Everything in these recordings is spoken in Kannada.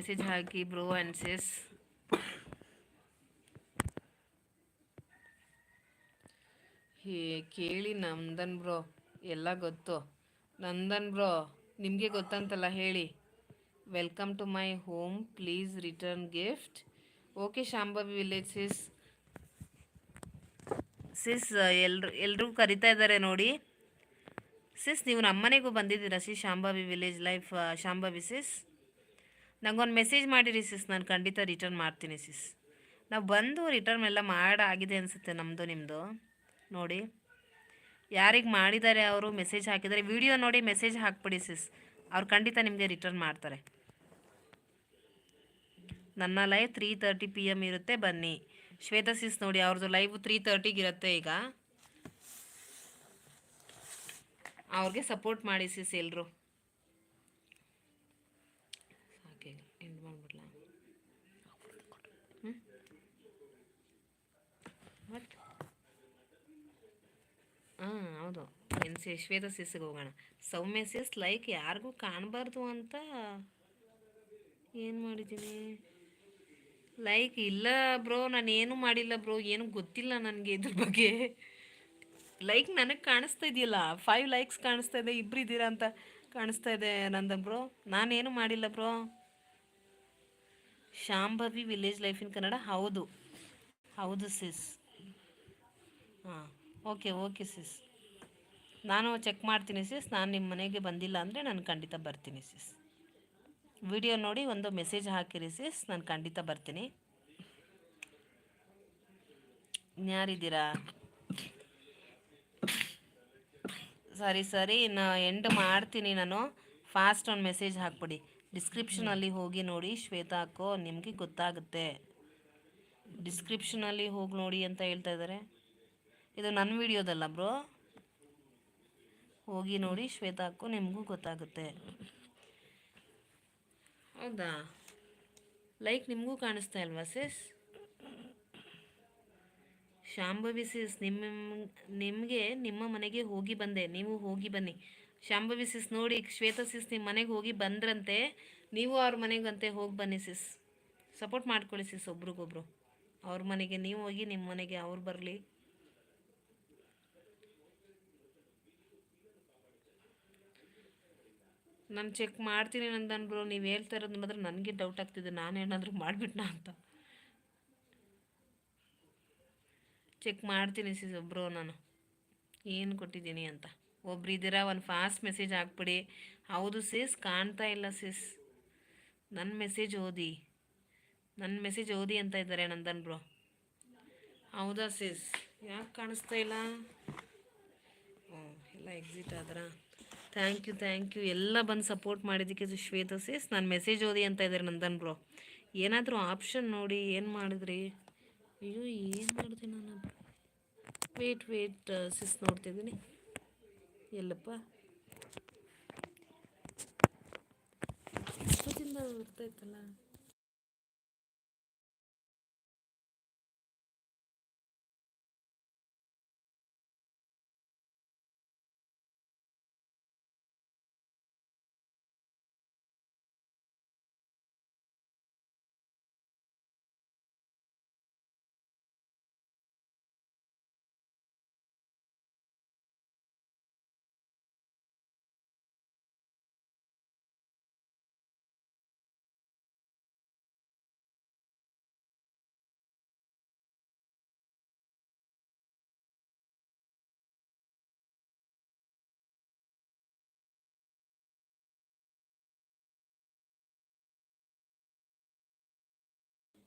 ಮೆಸೇಜ್ ಹಾಕಿ ಬ್ರೋ ಆ್ಯಂಡ್ ಸಿಸ್. ಕೇಳಿ ನಂದನ್ ಬ್ರೋ, ಎಲ್ಲ ಗೊತ್ತು. ನಂದನ್ ಬ್ರೋ ನಿಮಗೆ ಗೊತ್ತಂತಲ್ಲ, ಹೇಳಿ. Welcome to my home, please return gift. Okay Shambhavi village sis. Sis ಎಲ್ರಿಗೂ ಕರಿತಾ ಇದ್ದಾರೆ ನೋಡಿ. ಸಿಸ್ ನೀವು ನಮ್ಮನೆಗೂ ಬಂದಿದ್ದೀರಾ sis, Shambhavi village life Shambhavi sis? ನಂಗೊಂದು ಮೆಸೇಜ್ ಮಾಡಿರಿ ಸಿಸ್, ನಾನು ಖಂಡಿತ ರಿಟರ್ನ್ ಮಾಡ್ತೀನಿ ಸಿಸ್. ನಾವು ಬಂದು ರಿಟರ್ನ್ ಎಲ್ಲ ಮಾಡಾಗಿದೆ ಅನಿಸುತ್ತೆ ನಮ್ಮದು ನಿಮ್ಮದು. ನೋಡಿ ಯಾರಿಗೆ ಮಾಡಿದ್ದಾರೆ ಅವರು ಮೆಸೇಜ್ ಹಾಕಿದ್ದಾರೆ, ವಿಡಿಯೋ ನೋಡಿ ಮೆಸೇಜ್ ಹಾಕ್ಬಿಡಿ ಸಿಸ್, ಅವ್ರು ಖಂಡಿತ ನಿಮಗೆ ರಿಟರ್ನ್ ಮಾಡ್ತಾರೆ. ನನ್ನ ಲೈವ್ 3:30 PM ಇರುತ್ತೆ, ಬನ್ನಿ. ಶ್ವೇತಾ ಸಿಸ್ ನೋಡಿ ಅವ್ರದ್ದು ಲೈವ್ 3:30 ಇರುತ್ತೆ. ಈಗ ಅವ್ರಿಗೆ ಸಪೋರ್ಟ್ ಮಾಡಿ ಸಿಸ್ ಎಲ್ಲರೂ. ಎಂಡ್ ಮಾಡಿಬಿಡ್ಲ? ಬಟ್ ಹಾಂ ಹೌದು, ಶ್ವೇತಾ ಸಿಸ್ಗೆ ಹೋಗೋಣ. ಸೌಮ್ಯ ಸಿಸ್ ಲೈಕ್ ಯಾರಿಗೂ ಕಾಣಬಾರ್ದು ಅಂತ ಏನು ಮಾಡಿದ್ದೀನಿ? ಲೈಕ್ ಇಲ್ಲ ಬ್ರೋ, ನಾನು ಏನು ಮಾಡಿಲ್ಲ ಬ್ರೋ, ಏನು ಗೊತ್ತಿಲ್ಲ ನನಗೆ ಇದ್ರ ಬಗ್ಗೆ. ಲೈಕ್ ನನಗೆ ಕಾಣಿಸ್ತಾ ಇದೆಯಲ್ಲ, 5 ಲೈಕ್ಸ್ ಕಾಣಿಸ್ತಾ ಇದೆ, ಇಬ್ಬರು ಇದ್ದೀರಾ ಅಂತ ಕಾಣಿಸ್ತಾ ಇದೆ ನಂದನ್ ಬ್ರೋ. ನಾನೇನು ಮಾಡಿಲ್ಲ bro. Shambhavi village life in Kannada, ಹೌದು ಹೌದು ಸಿಸ್. ಹಾಂ ಓಕೆ ಓಕೆ ಸಿಸ್, ನಾನು ಚೆಕ್ ಮಾಡ್ತೀನಿ ಸಿಸ್. ನಾನು ನಿಮ್ಮ ಮನೆಗೆ ಬಂದಿಲ್ಲ ಅಂದರೆ ನಾನು ಖಂಡಿತ ಬರ್ತೀನಿ ಸಿಸ್. ವಿಡಿಯೋ ನೋಡಿ ಒಂದು ಮೆಸೇಜ್ ಹಾಕಿರಿ ಸಿಸ್, ನಾನು ಖಂಡಿತ ಬರ್ತೀನಿ. ಯಾರಿದ್ದೀರಾ? ಸರಿ ಎಂಡ್ ಮಾಡ್ತೀನಿ ನಾನು. ಫಾಸ್ಟ್ ಒಂದು ಮೆಸೇಜ್ ಹಾಕ್ಬಿಡಿ. ಡಿಸ್ಕ್ರಿಪ್ಷನಲ್ಲಿ ಹೋಗಿ ನೋಡಿ ಶ್ವೇತಾ ಅಕ್ಕೋ, ನಿಮಗೆ ಗೊತ್ತಾಗುತ್ತೆ. ಡಿಸ್ಕ್ರಿಪ್ಷನಲ್ಲಿ ಹೋಗಿ ನೋಡಿ ಅಂತ ಹೇಳ್ತಾ ಇದ್ದಾರೆ. ಇದು ನನ್ನ ವಿಡಿಯೋದಲ್ಲ ಬ್ರೋ, ಹೋಗಿ ನೋಡಿ ಶ್ವೇತಾ ಅಕ್ಕೋ, ನಿಮಗೂ ಗೊತ್ತಾಗುತ್ತೆ. ಹೌದಾ? ಲೈಕ್ ನಿಮಗೂ ಕಾಣಿಸ್ತಾ ಇಲ್ವಾ ಸಿಸ್? ಶಾಂಭವಿ ಸಿಸ್ ನಿಮಗೆ ನಿಮ್ಮ ಮನೆಗೆ ಹೋಗಿ ಬಂದೆ, ನೀವು ಹೋಗಿ ಬನ್ನಿ. ಶಾಂಭವಿ ಸಿಸ್ ನೋಡಿ, ಶ್ವೇತಾ ಸಿಸ್ ನಿಮ್ಮ ಮನೆಗೆ ಹೋಗಿ ಬಂದ್ರಂತೆ, ನೀವು ಅವ್ರ ಮನೆಗಂತೆ ಹೋಗಿ ಬನ್ನಿ ಸಿಸ್. ಸಪೋರ್ಟ್ ಮಾಡ್ಕೊಳ್ಳಿ ಸಿಸ್ ಒಬ್ರಿಗೊಬ್ರು. ಅವ್ರ ಮನೆಗೆ ನೀವು ಹೋಗಿ, ನಿಮ್ಮ ಮನೆಗೆ ಅವ್ರು ಬರಲಿ. ನಾನು ಚೆಕ್ ಮಾಡ್ತೀನಿ ನಂದನ್ ಬ್ರೋ, ನೀವು ಹೇಳ್ತಾ ಇರೋದು ನೋಡಿದ್ರೆ ನನಗೆ ಡೌಟ್ ಆಗ್ತಿದೆ, ನಾನೇನಾದರೂ ಮಾಡಿಬಿಟ್ನಾ ಅಂತ. ಚೆಕ್ ಮಾಡ್ತೀನಿ ಸಿಸ್ ಒಬ್ಬರು ನಾನು ಏನು ಕೊಟ್ಟಿದ್ದೀನಿ ಅಂತ. ಒಬ್ರು ಇದ್ದೀರಾ, ಒಂದು ಫಾಸ್ಟ್ ಮೆಸೇಜ್ ಹಾಕ್ಬಿಡಿ. ಹೌದು ಸಿಸ್, ಕಾಣ್ತಾ ಇಲ್ಲ ಸಿಸ್. ನನ್ನ ಮೆಸೇಜ್ ಓದಿ ಅಂತ ಇದ್ದಾರೆ ನಂದನ್ ಬ್ರೋ. ಹೌದಾ ಸಿಸ್? ಯಾಕೆ ಕಾಣಿಸ್ತಾ ಇಲ್ಲ? ಎಲ್ಲ ಎಕ್ಸಿಟ್ ಆದ್ರ? ಥ್ಯಾಂಕ್ ಯು ಎಲ್ಲ ಬಂದು ಸಪೋರ್ಟ್ ಮಾಡಿದ್ದಕ್ಕೆ ಶ್ವೇತಾ ಸಿಸ್. ನಾನು ಮೆಸೇಜ್ ಓದಿ ಅಂತ ಇದ್ದಾರೆ ನಂದನ್ ಬ್ರೋ. ಏನಾದರೂ ಆಪ್ಷನ್ ನೋಡಿ, ಏನು ಮಾಡಿದ್ರಿ? ಅಯ್ಯೋ ಏನು ಮಾಡಿದೆ ನಾನು? ವೇಟ್ ಸಿಸ್, ನೋಡ್ತಿದ್ದೀನಿ. ಎಲ್ಲಪ್ಪ ಇಷ್ಟೊತ್ತಿಂದ ಗೊತ್ತಾಯ್ತಲ್ಲ.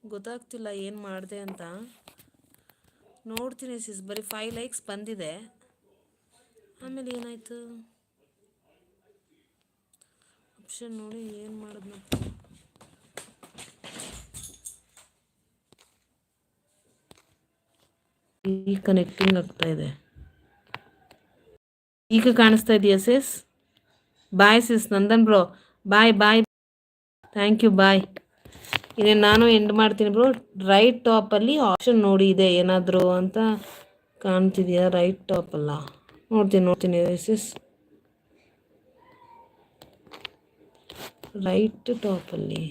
ಗೊತ್ತಾಗ್ತಿಲ್ಲ ಏನು ಮಾಡಿದೆ ಅಂತ. ನೋಡ್ತೀನಿ ಸಿಸ್, ಬರೀ 5 ಲೈಕ್ಸ್ ಬಂದಿದೆ. ಆಮೇಲೆ ಏನಾಯಿತು ಆಪ್ಷನ್ ನೋಡಿ, ಏನು ಮಾಡಿದ್ನಪ್ಪ? ಈಗ ಕನೆಕ್ಟಿಂಗ್ ಆಗ್ತಾ ಇದೆ. ಈಗ ಕಾಣಿಸ್ತಾ ಇದೆಯಾ sis? Bye sis Nandan bro, bye. Thank you, bye. ಇನ್ನೇನು ನಾನು ಎಂಡ್ ಮಾಡ್ತೀನಿ ಬ್ರೋ. ರೈಟ್ ಟಾಪಲ್ಲಿ ಆಪ್ಷನ್ ನೋಡಿ ಇದೆ ಏನಾದರೂ ಅಂತ ಕಾಣ್ತಿದೆಯಾ? ರೈಟ್ ಟಾಪಲ್ಲ, ನೋಡ್ತೀನಿ ಸಿಸ್. ರೈಟ್ ಟಾಪಲ್ಲಿ